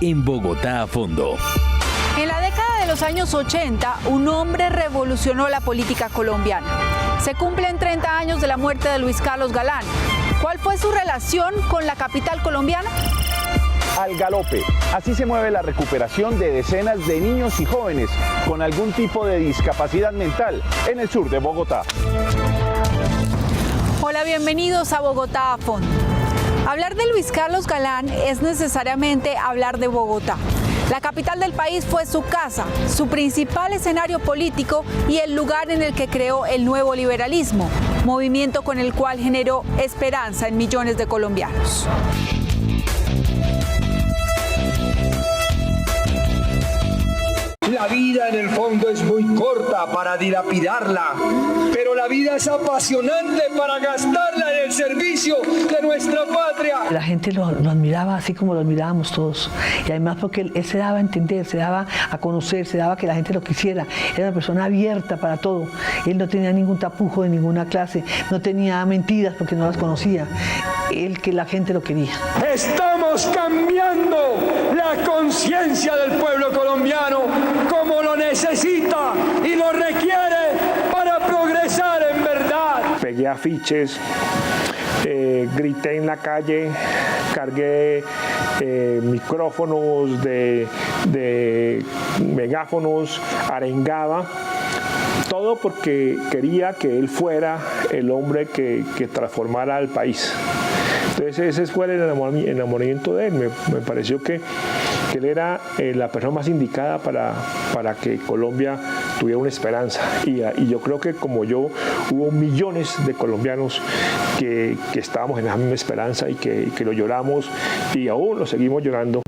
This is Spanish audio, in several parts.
en Bogotá a fondo. En la década de los años 80, un hombre revolucionó la política colombiana. Se cumplen 30 años de la muerte de Luis Carlos Galán. ¿Cuál fue su relación con la capital colombiana? Al galope. Así se mueve la recuperación de decenas de niños y jóvenes con algún tipo de discapacidad mental en el sur de Bogotá. Hola, bienvenidos a Bogotá a fondo. Hablar de Luis Carlos Galán es necesariamente hablar de Bogotá. La capital del país fue su casa, su principal escenario político y el lugar en el que creó el nuevo liberalismo, movimiento con el cual generó esperanza en millones de colombianos. La vida en el fondo es muy corta para dilapidarla, pero la vida es apasionante para gastarla en el servicio de nuestra patria. La gente lo admiraba así como lo admirábamos todos, y además porque él se daba a entender, se daba a conocer, se daba a que la gente lo quisiera. Era una persona abierta para todo. Él no tenía ningún tapujo de ninguna clase, no tenía mentiras porque no las conocía. Que la gente lo quería. Estamos cambiando la conciencia del pueblo colombiano como lo necesita y lo requiere para progresar en verdad. Pegué afiches, grité en la calle, cargué micrófonos de megáfonos, arengaba. Todo porque quería que él fuera el hombre que transformara al país. Entonces ese fue el enamoramiento de él. Me pareció que él era la persona más indicada para que Colombia tuviera una esperanza. Y yo creo que como yo, hubo millones de colombianos que estábamos en esa misma esperanza y que lo lloramos y aún lo seguimos llorando.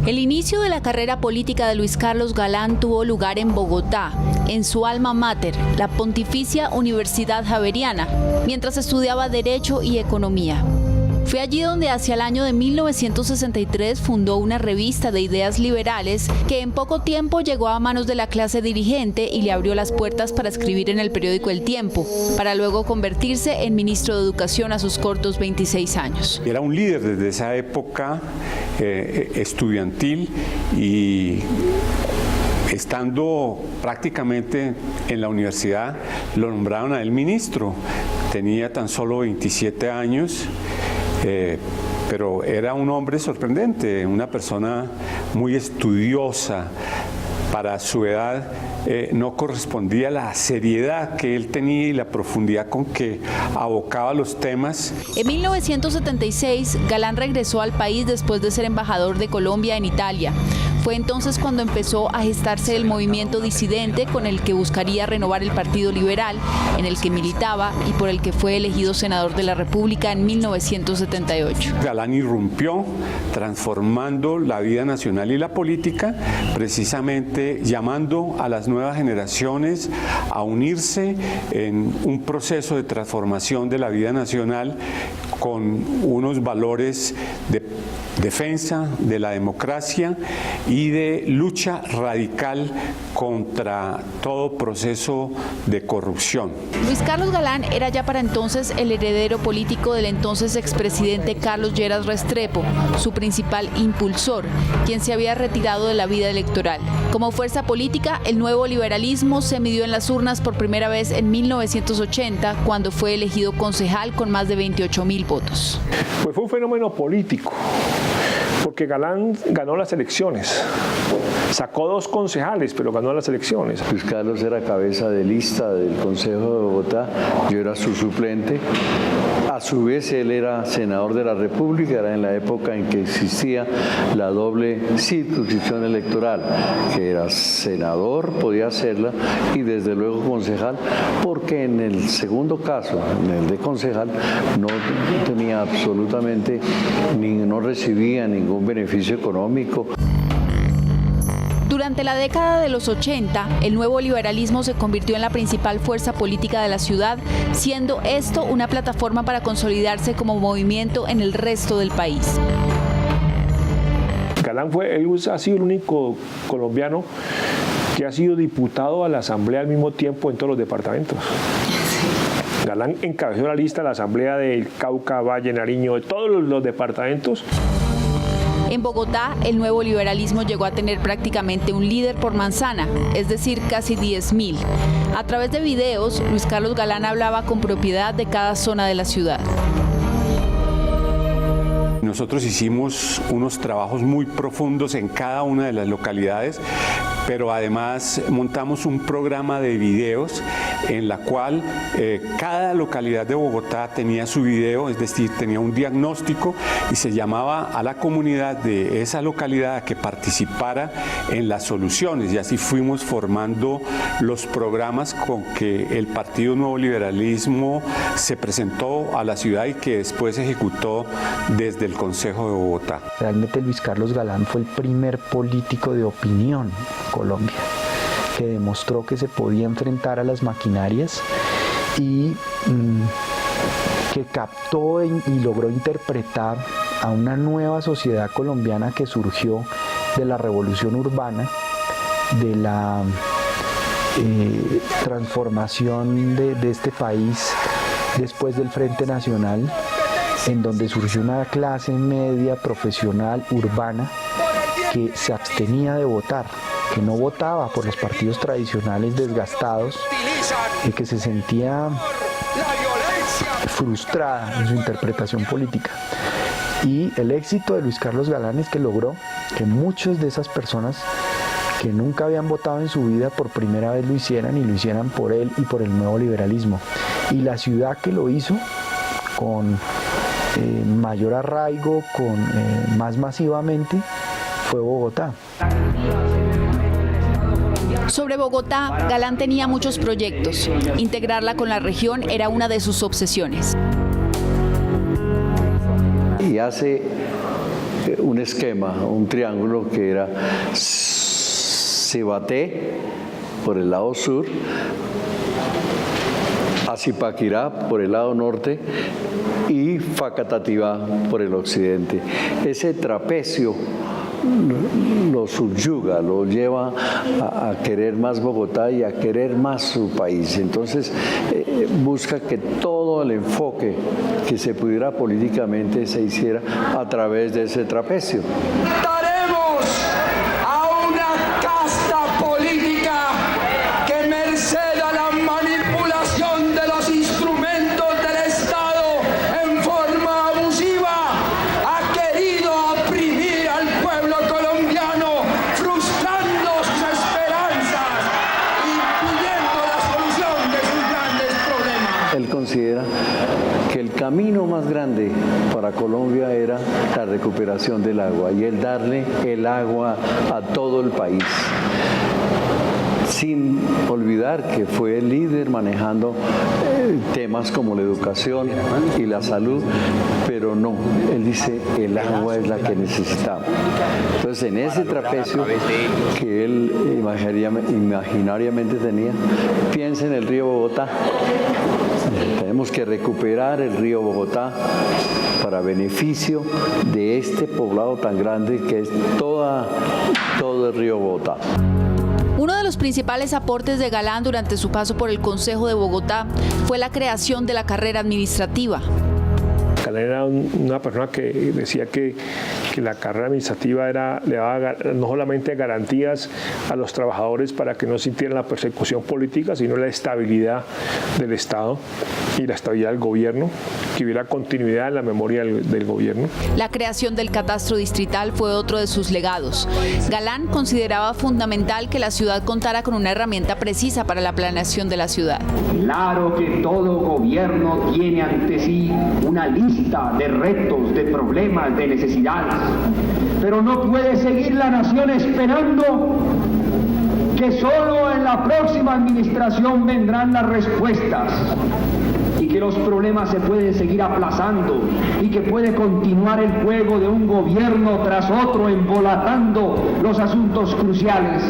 El inicio de la carrera política de Luis Carlos Galán tuvo lugar en Bogotá, en su alma mater, la Pontificia Universidad Javeriana, mientras estudiaba Derecho y Economía. Fue allí donde hacia el año de 1963 fundó una revista de ideas liberales que en poco tiempo llegó a manos de la clase dirigente y le abrió las puertas para escribir en el periódico El Tiempo, para luego convertirse en ministro de Educación a sus cortos 26 años. Era un líder desde esa época estudiantil y estando prácticamente en la universidad lo nombraron a él ministro. Tenía tan solo 27 años. Pero era un hombre sorprendente, una persona muy estudiosa. Para su edad no correspondía la seriedad que él tenía y la profundidad con que abocaba los temas. En 1976, Galán regresó al país después de ser embajador de Colombia en Italia. Fue entonces cuando empezó a gestarse el movimiento disidente con el que buscaría renovar el Partido Liberal, en el que militaba y por el que fue elegido senador de la República en 1978. Galán irrumpió, transformando la vida nacional y la política, precisamente llamando a las nuevas generaciones a unirse en un proceso de transformación de la vida nacional con unos valores de defensa de la democracia y de lucha radical contra todo proceso de corrupción. Luis Carlos Galán era ya para entonces el heredero político del entonces expresidente Carlos Lleras Restrepo, su principal impulsor, quien se había retirado de la vida electoral. Como fuerza política, el nuevo liberalismo se midió en las urnas por primera vez en 1980, cuando fue elegido concejal con más de 28.000 votos. Pues fue un fenómeno político, porque Galán ganó las elecciones. Sacó 2 concejales, pero ganó las elecciones. Luis Carlos era cabeza de lista del Consejo de Bogotá, yo era su suplente. A su vez, él era senador de la República, era en la época en que existía la doble circunscripción electoral, que era senador, podía hacerla, y desde luego concejal, porque en el segundo caso, en el de concejal, no tenía absolutamente, no recibía ningún beneficio económico. Durante la década de los 80, el nuevo liberalismo se convirtió en la principal fuerza política de la ciudad, siendo esto una plataforma para consolidarse como movimiento en el resto del país. Galán ha sido el único colombiano que ha sido diputado a la Asamblea al mismo tiempo en todos los departamentos. Galán encabezó la lista de la Asamblea del Cauca, Valle, Nariño, de todos los departamentos. En Bogotá, el nuevo liberalismo llegó a tener prácticamente un líder por manzana, es decir, casi 10.000. A través de videos, Luis Carlos Galán hablaba con propiedad de cada zona de la ciudad. Nosotros hicimos unos trabajos muy profundos en cada una de las localidades, pero además montamos un programa de videos en la cual cada localidad de Bogotá tenía su video, es decir, tenía un diagnóstico y se llamaba a la comunidad de esa localidad a que participara en las soluciones, y así fuimos formando los programas con que el Partido Nuevo Liberalismo se presentó a la ciudad y que después ejecutó desde el Consejo de Bogotá. Realmente Luis Carlos Galán fue el primer político de opinión en Colombia, que demostró que se podía enfrentar a las maquinarias y que captó y logró interpretar a una nueva sociedad colombiana que surgió de la revolución urbana, de la transformación de este país después del Frente Nacional, en donde surgió una clase media profesional urbana que se abstenía de votar, que no votaba por los partidos tradicionales desgastados y que se sentía frustrada en su interpretación política. Y el éxito de Luis Carlos Galán es que logró que muchas de esas personas que nunca habían votado en su vida por primera vez lo hicieran, y lo hicieran por él y por el nuevo liberalismo. Y la ciudad que lo hizo con mayor arraigo, con más masivamente, fue Bogotá. Sobre Bogotá, Galán tenía muchos proyectos. Integrarla con la región era una de sus obsesiones. Y hace un esquema, un triángulo que era Cibaté por el lado sur, Zipaquirá por el lado norte y Facatativá por el occidente. Ese trapecio lo subyuga, lo lleva a querer más Bogotá y a querer más su país. Entonces busca que todo el enfoque que se pudiera políticamente se hiciera a través de ese trapecio. Daremos a una casta política que merced a la manipulación de los instrumentos del Estado en forma abusiva ha querido oprimir al pueblo colombiano, frustrando sus esperanzas, impidiendo la solución de sus grandes problemas. Él considera que el camino más grande para Colombia era la recuperación del agua y el darle el agua a todo el país, sin olvidar que fue el líder manejando temas como la educación y la salud, pero no, él dice el agua es la que necesitamos. Entonces en ese trapecio que él imaginariamente tenía, piensa en el río Bogotá. Tenemos que recuperar el río Bogotá para beneficio de este poblado tan grande que es todo el río Bogotá. Uno de los principales aportes de Galán durante su paso por el Consejo de Bogotá fue la creación de la carrera administrativa. Galán era una persona que decía que la carrera administrativa le daba no solamente garantías a los trabajadores para que no sintieran la persecución política, sino la estabilidad del Estado y la estabilidad del gobierno, que hubiera continuidad en la memoria del gobierno. La creación del catastro distrital fue otro de sus legados. Galán consideraba fundamental que la ciudad contara con una herramienta precisa para la planeación de la ciudad. Claro que todo gobierno tiene ante sí una lista de retos, de problemas, de necesidades, pero no puede seguir la nación esperando que solo en la próxima administración vendrán las respuestas y que los problemas se pueden seguir aplazando y que puede continuar el juego de un gobierno tras otro embolatando los asuntos cruciales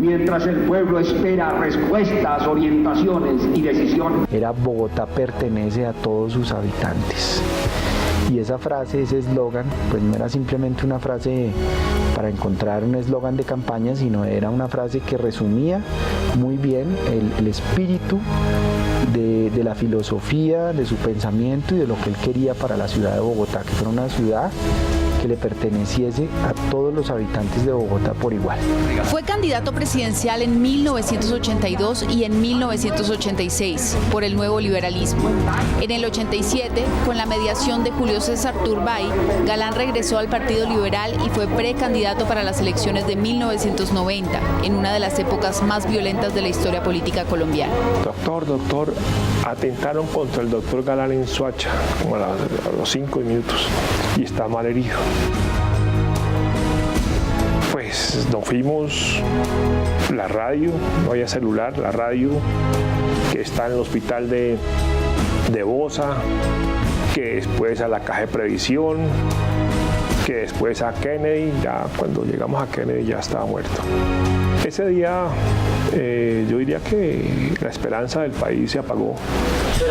mientras el pueblo espera respuestas, orientaciones y decisiones. Era Bogotá pertenece a todos sus habitantes. Y esa frase, ese eslogan, pues no era simplemente una frase para encontrar un eslogan de campaña, sino era una frase que resumía muy bien el espíritu de la filosofía, de su pensamiento y de lo que él quería para la ciudad de Bogotá, que fuera una ciudad que le perteneciese a todos los habitantes de Bogotá por igual. Fue candidato presidencial en 1982 y en 1986 por el Nuevo Liberalismo. En el 87, con la mediación de Julio César Turbay, Galán regresó al Partido Liberal y fue precandidato para las elecciones de 1990, en una de las épocas más violentas de la historia política colombiana. Doctor, atentaron contra el doctor Galán en Soacha, como a los 5 minutos, y está mal herido. Pues nos fuimos, la radio, no había celular, la radio que está en el hospital de Bosa, que después a la Caja de Previsión, que después a Kennedy. Ya cuando llegamos a Kennedy ya estaba muerto. Ese día yo diría que la esperanza del país se apagó.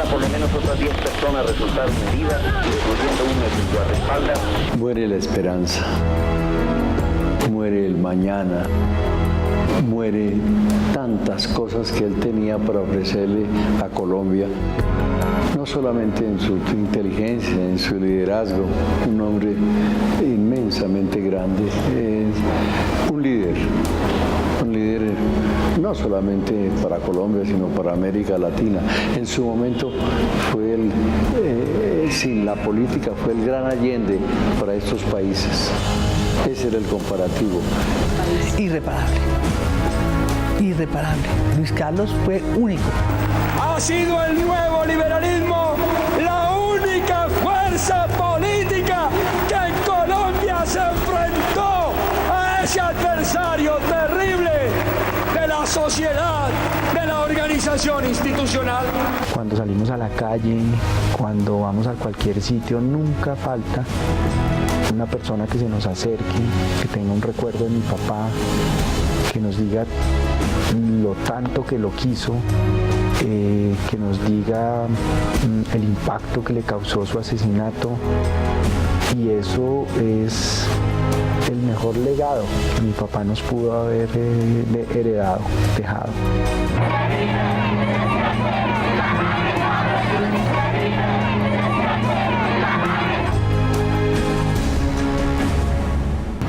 Por lo menos otras 10 personas resultaron heridas, incluyendo una de sus guardaespaldas. Muere la esperanza, muere el mañana, muere tantas cosas que él tenía para ofrecerle a Colombia. No solamente en su inteligencia, en su liderazgo, un hombre inmensamente grande, un líder no solamente para Colombia, sino para América Latina. En su momento fue sin la política, fue el gran Allende para estos países. Ese era el comparativo. Irreparable. Luis Carlos fue único. Ha sido el nuevo liberalismo la única fuerza política que en Colombia se enfrentó a ese adversario terrible de la sociedad, de la organización institucional. Cuando salimos a la calle, cuando vamos a cualquier sitio, nunca falta una persona que se nos acerque, que tenga un recuerdo de mi papá, que nos diga lo tanto que lo quiso, que nos diga el impacto que le causó su asesinato, y eso es el mejor legado que mi papá nos pudo haber dejado.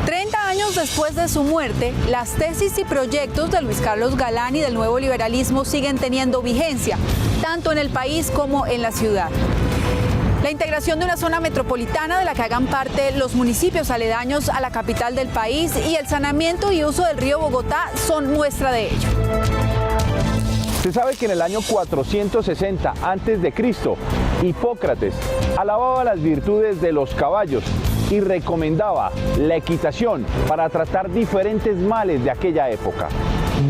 30 años después de su muerte, las tesis y proyectos de Luis Carlos Galán y del Nuevo Liberalismo siguen teniendo vigencia, tanto en el país como en la ciudad. La integración de una zona metropolitana de la que hagan parte los municipios aledaños a la capital del país y el saneamiento y uso del río Bogotá son muestra de ello. Se sabe que en el año 460 a.C., Hipócrates alababa las virtudes de los caballos y recomendaba la equitación para tratar diferentes males de aquella época.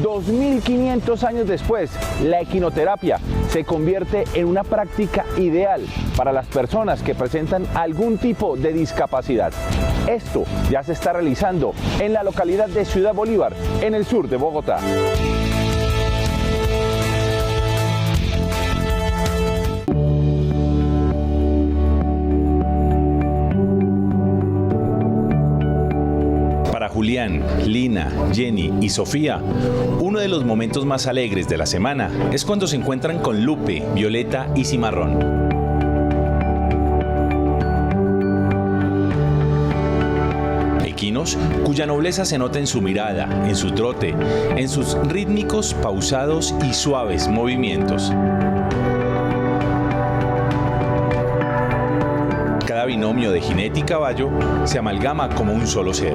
2500 años después, la equinoterapia se convierte en una práctica ideal para las personas que presentan algún tipo de discapacidad. Esto ya se está realizando en la localidad de Ciudad Bolívar, en el sur de Bogotá. Julián, Lina, Jenny y Sofía, uno de los momentos más alegres de la semana es cuando se encuentran con Lupe, Violeta y Cimarrón. Equinos, cuya nobleza se nota en su mirada, en su trote, en sus rítmicos, pausados y suaves movimientos. Cada binomio de jinete y caballo se amalgama como un solo ser.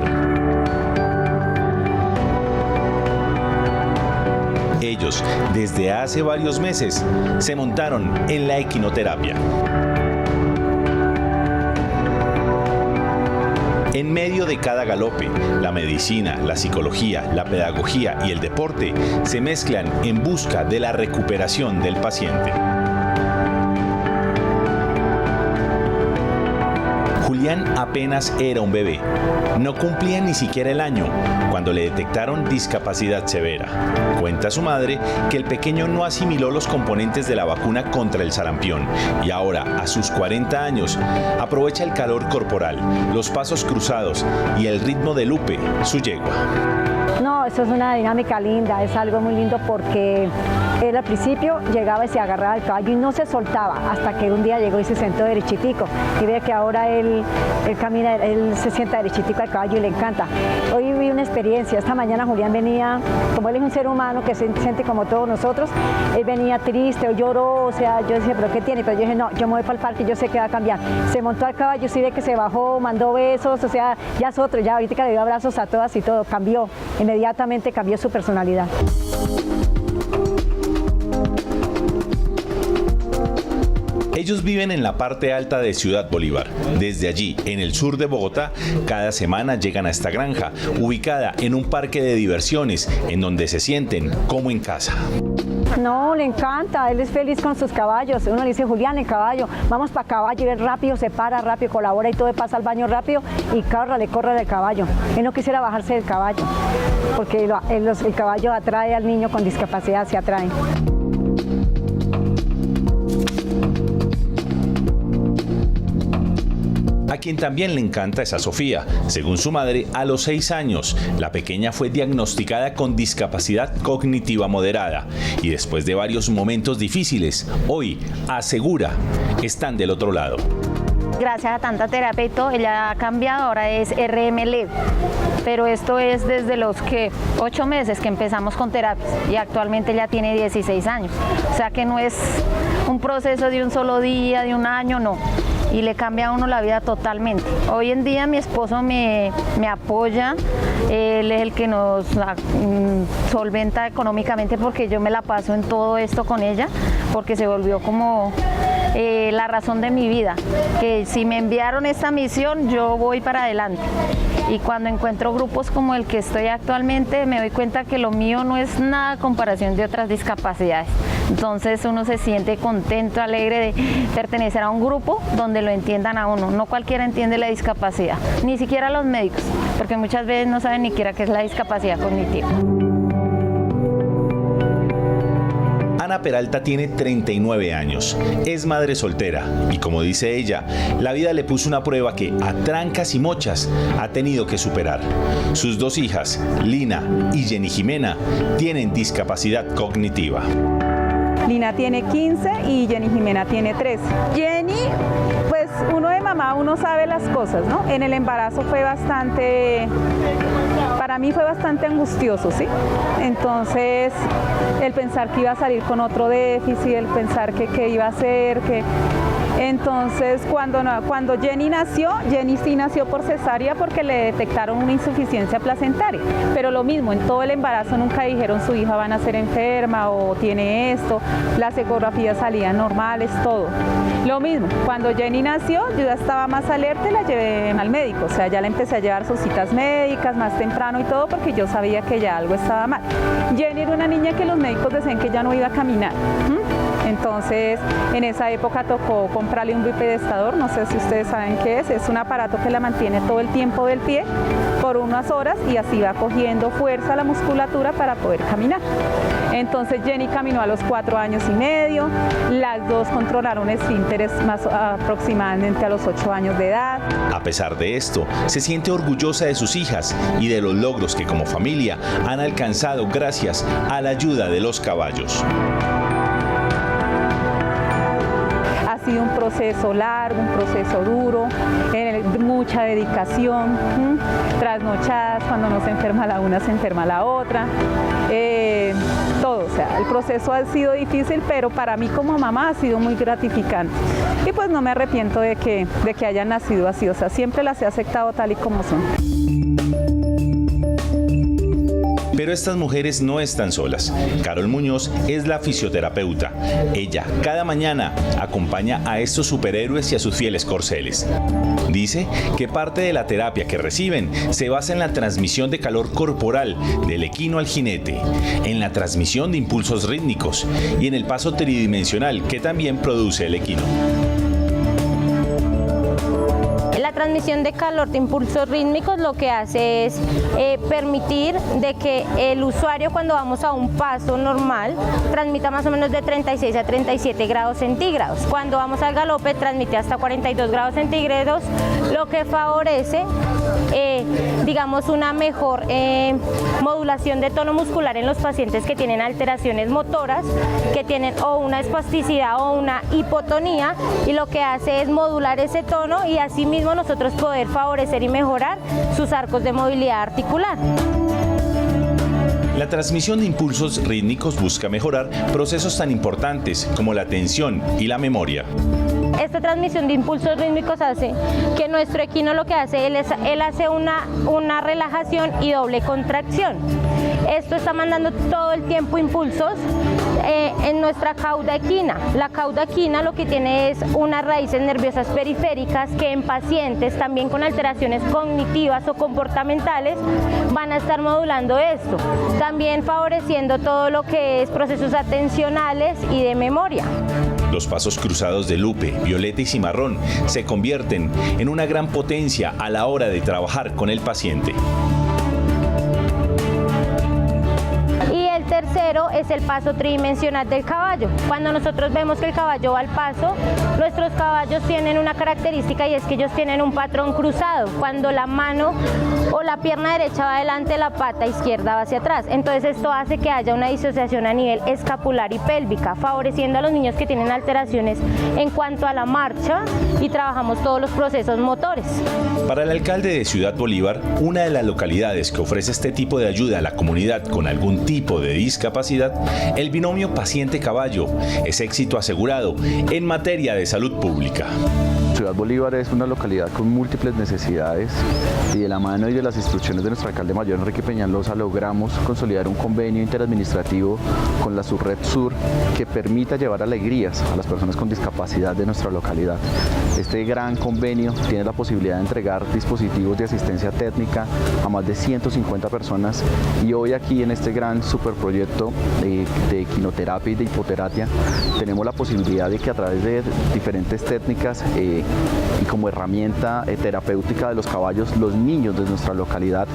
Ellos, desde hace varios meses, se montaron en la equinoterapia. En medio de cada galope, la medicina, la psicología, la pedagogía y el deporte se mezclan en busca de la recuperación del paciente. Julián apenas era un bebé. No cumplía ni siquiera el año cuando le detectaron discapacidad severa. Cuenta su madre que el pequeño no asimiló los componentes de la vacuna contra el sarampión y ahora, a sus 40 años, aprovecha el calor corporal, los pasos cruzados y el ritmo de Lupe, su yegua. No, eso es una dinámica linda, es algo muy lindo porque Él al principio llegaba y se agarraba al caballo y no se soltaba, hasta que un día llegó y se sentó derechitico. Y ve que ahora él camina, él se sienta derechitico al caballo y le encanta. Hoy vi una experiencia, esta mañana Julián venía, como él es un ser humano que se siente como todos nosotros, él venía triste o lloró, o sea, yo decía, ¿pero qué tiene? Pero yo dije, no, yo me voy para el parque, yo sé que va a cambiar. Se montó al caballo, sí ve que se bajó, mandó besos, o sea, ya es otro, ya ahorita que le dio abrazos a todas y todo, cambió, inmediatamente cambió su personalidad. Ellos viven en la parte alta de Ciudad Bolívar. Desde allí, en el sur de Bogotá, cada semana llegan a esta granja, ubicada en un parque de diversiones, en donde se sienten como en casa. No, le encanta, él es feliz con sus caballos. Uno le dice, Julián, el caballo, vamos para caballo, y él rápido se para, rápido colabora y todo, pasa al baño rápido y corre del caballo. Él no quisiera bajarse del caballo, porque el caballo atrae al niño con discapacidad, se atrae. A quien también le encanta es a Sofía. Según su madre, a los 6 años, la pequeña fue diagnosticada con discapacidad cognitiva moderada y después de varios momentos difíciles, hoy, asegura, están del otro lado. Gracias a tanta terapia y todo, ella ha cambiado, ahora es RMLED, pero esto es desde los 8 meses que empezamos con terapias y actualmente ella tiene 16 años, o sea que no es un proceso de un solo día, de un año, no. Y le cambia a uno la vida totalmente. Hoy en día mi esposo me apoya, él es el que nos solventa económicamente porque yo me la paso en todo esto con ella, porque se volvió como la razón de mi vida, que si me enviaron esta misión yo voy para adelante. Y cuando encuentro grupos como el que estoy actualmente me doy cuenta que lo mío no es nada a comparación de otras discapacidades. Entonces uno se siente contento, alegre de pertenecer a un grupo donde lo entiendan a uno. No cualquiera entiende la discapacidad, ni siquiera los médicos, porque muchas veces no saben ni siquiera qué es la discapacidad cognitiva. Ana Peralta tiene 39 años, es madre soltera y como dice ella, la vida le puso una prueba que a trancas y mochas ha tenido que superar. Sus 2 hijas, Lina y Jenny Jimena, tienen discapacidad cognitiva. Lina tiene 15 y Jenny Jimena tiene 13. Jenny, pues uno de mamá, uno sabe las cosas, ¿no? En el embarazo fue para mí fue bastante angustioso, ¿sí? Entonces, el pensar que iba a salir con otro déficit, el pensar que qué iba a hacer, que... Entonces, cuando Jenny nació, Jenny sí nació por cesárea porque le detectaron una insuficiencia placentaria. Pero lo mismo, en todo el embarazo nunca dijeron su hija va a nacer enferma o tiene esto. Las ecografías salían normales, todo. Lo mismo, cuando Jenny nació, yo ya estaba más alerta y la llevé al médico. O sea, ya le empecé a llevar sus citas médicas más temprano y todo porque yo sabía que ya algo estaba mal. Jenny era una niña que los médicos decían que ya no iba a caminar. Entonces, en esa época tocó comprarle un bipedestador, no sé si ustedes saben qué es un aparato que la mantiene todo el tiempo del pie por unas horas y así va cogiendo fuerza la musculatura para poder caminar. Entonces Jenny caminó a los 4 años y medio, las dos controlaron esfínteres más aproximadamente a los 8 años de edad. A pesar de esto, se siente orgullosa de sus hijas y de los logros que como familia han alcanzado gracias a la ayuda de los caballos. Ha sido un proceso largo, un proceso duro, mucha dedicación, trasnochadas, cuando no se enferma la una, se enferma la otra, todo, o sea, el proceso ha sido difícil, pero para mí como mamá ha sido muy gratificante. Y pues no me arrepiento de que hayan nacido así, o sea, siempre las he aceptado tal y como son. Pero estas mujeres no están solas. Carol Muñoz es la fisioterapeuta. Ella, cada mañana, acompaña a estos superhéroes y a sus fieles corceles. Dice que parte de la terapia que reciben se basa en la transmisión de calor corporal del equino al jinete, en la transmisión de impulsos rítmicos y en el paso tridimensional que también produce el equino. La transmisión de calor de impulsos rítmicos lo que hace es permitir de que el usuario cuando vamos a un paso normal transmita más o menos de 36 a 37 grados centígrados. Cuando vamos al galope transmite hasta 42 grados centígrados, lo que favorece digamos, una mejor modulación de tono muscular en los pacientes que tienen alteraciones motoras, que tienen o una espasticidad o una hipotonía, y lo que hace es modular ese tono y asimismo nosotros poder favorecer y mejorar sus arcos de movilidad articular. La transmisión de impulsos rítmicos busca mejorar procesos tan importantes como la atención y la memoria. Esta transmisión de impulsos rítmicos hace que nuestro equino lo que hace, él hace una relajación y doble contracción. Esto está mandando todo el tiempo impulsos en nuestra cauda equina. La cauda equina lo que tiene es unas raíces nerviosas periféricas que en pacientes también con alteraciones cognitivas o comportamentales van a estar modulando esto, también favoreciendo todo lo que es procesos atencionales y de memoria. Los pasos cruzados de Lupe, Violeta y Cimarrón se convierten en una gran potencia a la hora de trabajar con el paciente. Tercero es el paso tridimensional del caballo. Cuando nosotros vemos que el caballo va al paso, nuestros caballos tienen una característica y es que ellos tienen un patrón cruzado. Cuando la mano o la pierna derecha va adelante, la pata izquierda va hacia atrás. Entonces esto hace que haya una disociación a nivel escapular y pélvica, favoreciendo a los niños que tienen alteraciones en cuanto a la marcha, y trabajamos todos los procesos motores. Para el alcalde de Ciudad Bolívar, una de las localidades que ofrece este tipo de ayuda a la comunidad con algún tipo de discapacidad, el binomio paciente-caballo es éxito asegurado en materia de salud pública. Ciudad Bolívar es una localidad con múltiples necesidades y de la mano y de las instrucciones de nuestro alcalde mayor Enrique Peñalosa logramos consolidar un convenio interadministrativo con la Subred Sur que permita llevar alegrías a las personas con discapacidad de nuestra localidad. Este gran convenio tiene la posibilidad de entregar dispositivos de asistencia técnica a más de 150 personas y hoy aquí en este gran superproyecto de equinoterapia y de hipoterapia tenemos la posibilidad de que a través de diferentes técnicas y como herramienta terapéutica de los caballos, los niños de nuestra localidad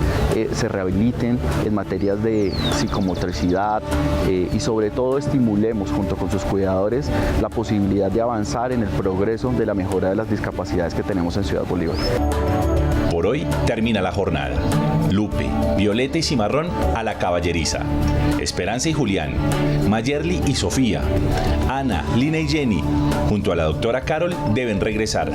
se rehabiliten en materias de psicomotricidad y sobre todo estimulemos junto con sus cuidadores la posibilidad de avanzar en el progreso de la mejora de las discapacidades que tenemos en Ciudad Bolívar. Por hoy termina la jornada. Lupe, Violeta y Cimarrón a la caballeriza. Esperanza y Julián, Mayerly y Sofía, Ana, Lina y Jenny, junto a la doctora Carol, deben regresar.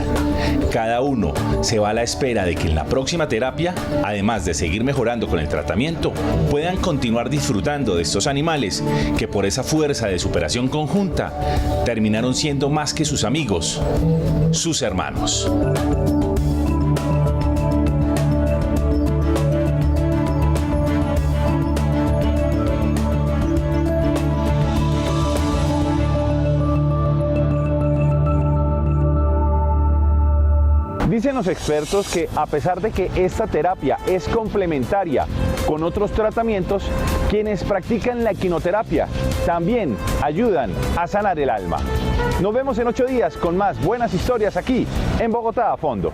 Cada uno se va a la espera de que en la próxima terapia, además de seguir mejorando con el tratamiento, puedan continuar disfrutando de estos animales que por esa fuerza de superación conjunta terminaron siendo más que sus amigos, sus hermanos. Dicen los expertos que a pesar de que esta terapia es complementaria con otros tratamientos, quienes practican la equinoterapia también ayudan a sanar el alma. Nos vemos en 8 días con más buenas historias aquí en Bogotá a Fondo.